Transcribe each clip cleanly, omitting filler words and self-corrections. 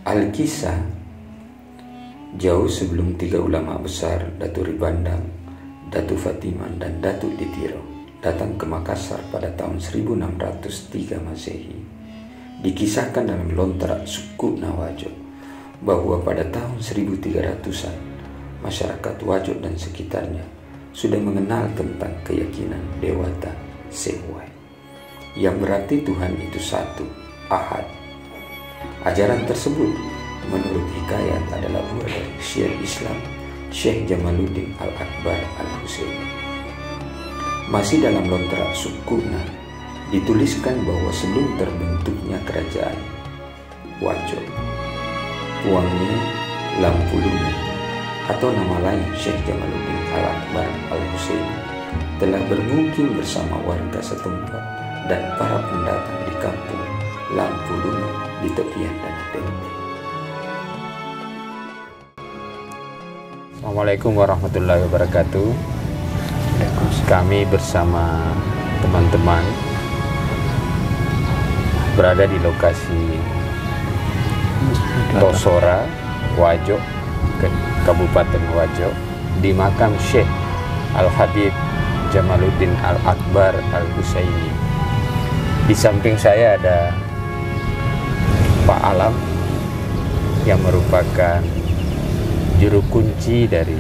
Al-Kisah, jauh sebelum tiga ulama besar, Datu Ribandang, Datu Fatiman, dan Datu Ditiro datang ke Makassar pada tahun 1603 Masehi, dikisahkan dalam Lontrak Sukuna Wajo bahwa pada tahun 1300-an masyarakat Wajo dan sekitarnya sudah mengenal tentang keyakinan Dewata Sewai, yang berarti Tuhan itu satu, Ahad. Ajaran tersebut menurut hikayat adalah buah dari Syeikh Islam Syekh Jamaluddin Al-Akbar Al-Husaini. Masih dalam Lontrak Sukuna dituliskan bahwa sebelum terbentuknya kerajaan Wajo, Puangnya Lampulungan atau nama lain Syekh Jamaluddin Al-Akbar Al-Husaini telah bermukim bersama warga setempat dan para pendatang di kampung Lampulungan di tepian Danau Tempe. Assalamualaikum warahmatullahi wabarakatuh. Kami bersama teman-teman berada di lokasi Tosora, Wajo, Kabupaten Wajo, di makam Syekh Al-Habib Jamaluddin Al-Akbar Al-Husaini. Di samping saya ada Pak Alam yang merupakan juru kunci dari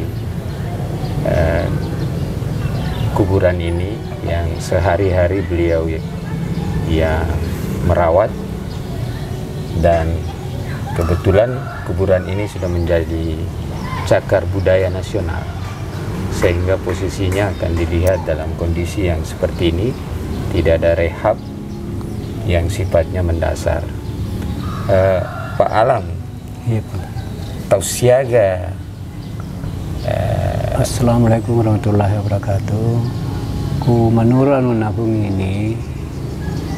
kuburan ini, yang sehari-hari beliau ya merawat, dan kebetulan kuburan ini sudah menjadi cagar budaya nasional, sehingga posisinya akan dilihat dalam kondisi yang seperti ini, tidak ada rehab yang sifatnya mendasar. Pak Alam, iya, Pak. Tausiaga. Assalamualaikum warahmatullahi wabarakatuh. Ku menurut nabung ini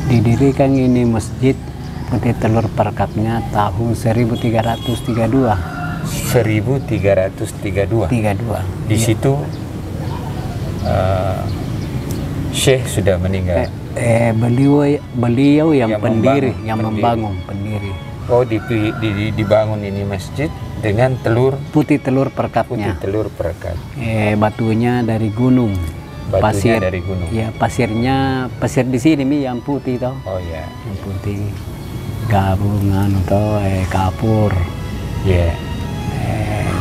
didirikan ini masjid Putih Telur Perkapnya tahun 1332. 1332. Di situ Syekh sudah meninggal. Beliau yang pendiri, yang membangun pendiri. Oh, dibangun ini masjid dengan Putih Telur Perkapnya. Putih Telur Perkap. Batunya dari gunung. Batunya dari gunung. Ya, pasir di sini yang putih toh. Oh ya. Yang putih. Gabungan atau kapur. Ya.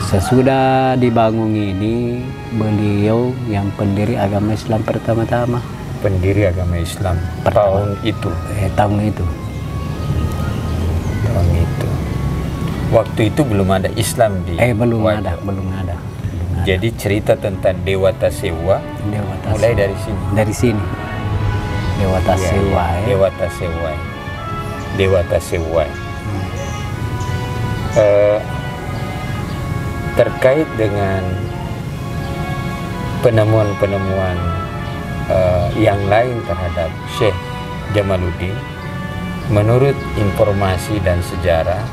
Sesudah dibangun ini, beliau yang pendiri agama Islam pertama-tama. Pendiri agama Islam tahun itu. Tahun itu. Waktu itu belum ada Islam di belum Wajo. belum ada. Jadi cerita tentang Dewata Sewa mulai dari sini. Dari sini. Dewata Sewai. Dewata Sewai. Dewata Sewai. Terkait dengan penemuan-penemuan yang lain terhadap Syekh Jamaluddin, menurut informasi dan sejarah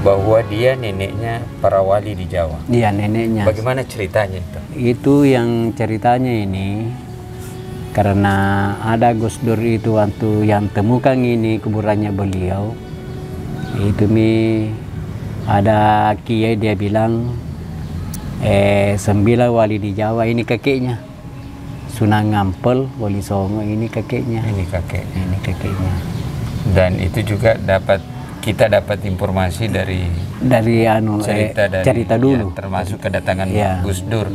bahwa dia neneknya para wali di Jawa. Iya, neneknya. Bagaimana ceritanya itu? Itu yang ceritanya ini karena ada Gus Dur itu waktu yang temukan ini kuburannya beliau. Itu ada kiai dia bilang 9 wali di Jawa ini kakeknya. Sunan Ngampel, Wali Songo ini kakeknya. Ini kakeknya. Ini kakeknya. Dan itu juga kita dapat informasi dari cerita dulu, ya, termasuk kedatangan Gus Dur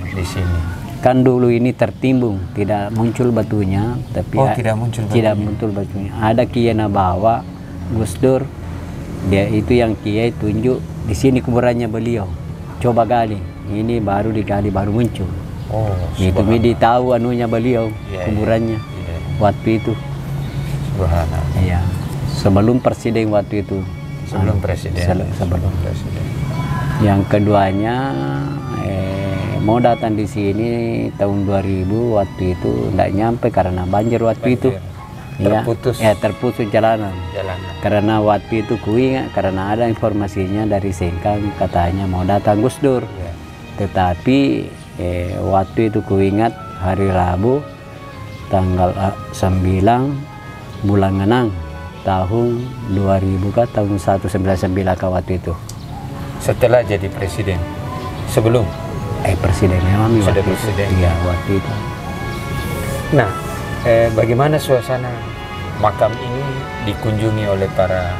di sini. Kan dulu ini tertimbung, tidak muncul batunya, tapi tidak muncul batunya. Ada kiai bawa Gus Dur, dia itu yang kiai tunjuk di sini kuburannya beliau. Coba gali, ini baru digali baru muncul. Oh, itu ditahu anunya beliau, kuburannya waktu itu. Subhanallah. Iya. Sebelum presiden waktu itu. Sebelum presiden. Yang keduanya mau datang di sini tahun 2000, waktu itu tidak nyampe karena banjir waktu itu. Terputus. Terputus jalanan. Karena waktu itu kuingat karena ada informasinya dari Sengkang katanya mau datang Gus Dur. Tetapi waktu itu kuingat hari Rabu tanggal 9 bulan Ngenang tahun 2000 kan, tahun 1999 kan waktu itu. Setelah jadi presiden? Sebelum? Presiden memang sudah waktu presiden. Itu. Iya, waktu itu. Nah, bagaimana suasana makam ini dikunjungi oleh para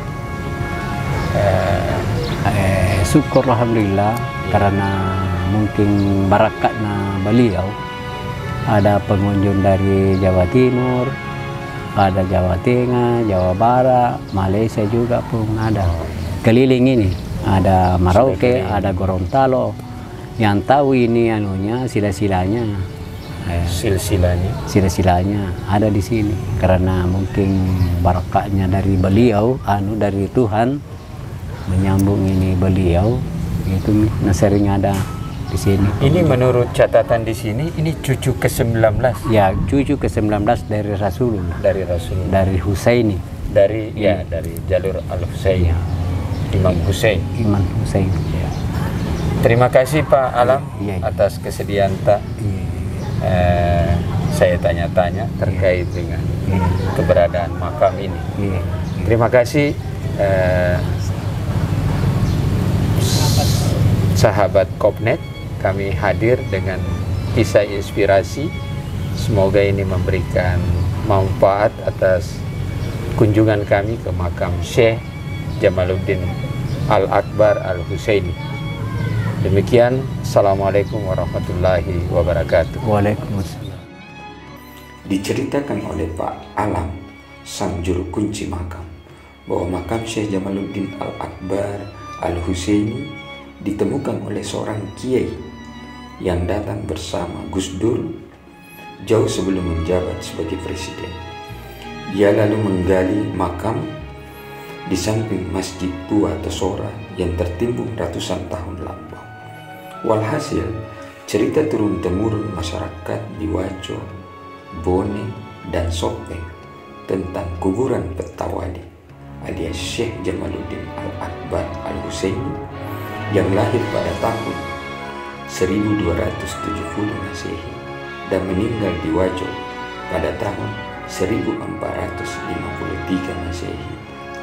syukur alhamdulillah, karena mungkin barakatnya beliau ada pengunjung dari Jawa Timur, ada Jawa Tengah, Jawa Barat, Malaysia juga pun ada. Keliling ini ada Merauke, ada Gorontalo. Yang tahu ini anunya silsilahnya ada di sini, karena mungkin barakatnya dari beliau, dari Tuhan menyambung ini beliau, itu sering ada di sini. Ini menurut catatan di sini, ini cucu ke-19. Ya, cucu ke-19 dari Rasulullah. Dari Husaini. Dari dari jalur Al-Husaini. Ya. Imam Husain. Ya. Terima kasih Pak Alam atas kesediaan saya tanya-tanya terkait dengan keberadaan makam ini. Terima kasih sahabat Kopnet, kami hadir dengan kisah inspirasi. Semoga ini memberikan manfaat atas kunjungan kami ke makam Syekh Jamaluddin Al-Akbar Al-Husaini. Demikian, Assalamualaikum warahmatullahi wabarakatuh. Waalaikumsalam. Diceritakan oleh Pak Alam, sang juru kunci makam, bahwa makam Syekh Jamaluddin Al-Akbar Al-Husaini ditemukan oleh seorang kiai yang datang bersama Gus Dur jauh sebelum menjabat sebagai presiden. Ia lalu menggali makam di samping masjid tua Tesora yang tertimbun ratusan tahun lampau. Walhasil, cerita turun-temurun masyarakat di Wajo, Bone, dan Sopeng tentang kuburan Petawali alias Syekh Jamaluddin Al-Akbar Al-Husaini yang lahir pada tahun 1270 Masehi dan meninggal di Wajo pada tahun 1453 Masehi,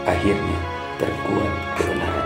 akhirnya terkuat kebenaran.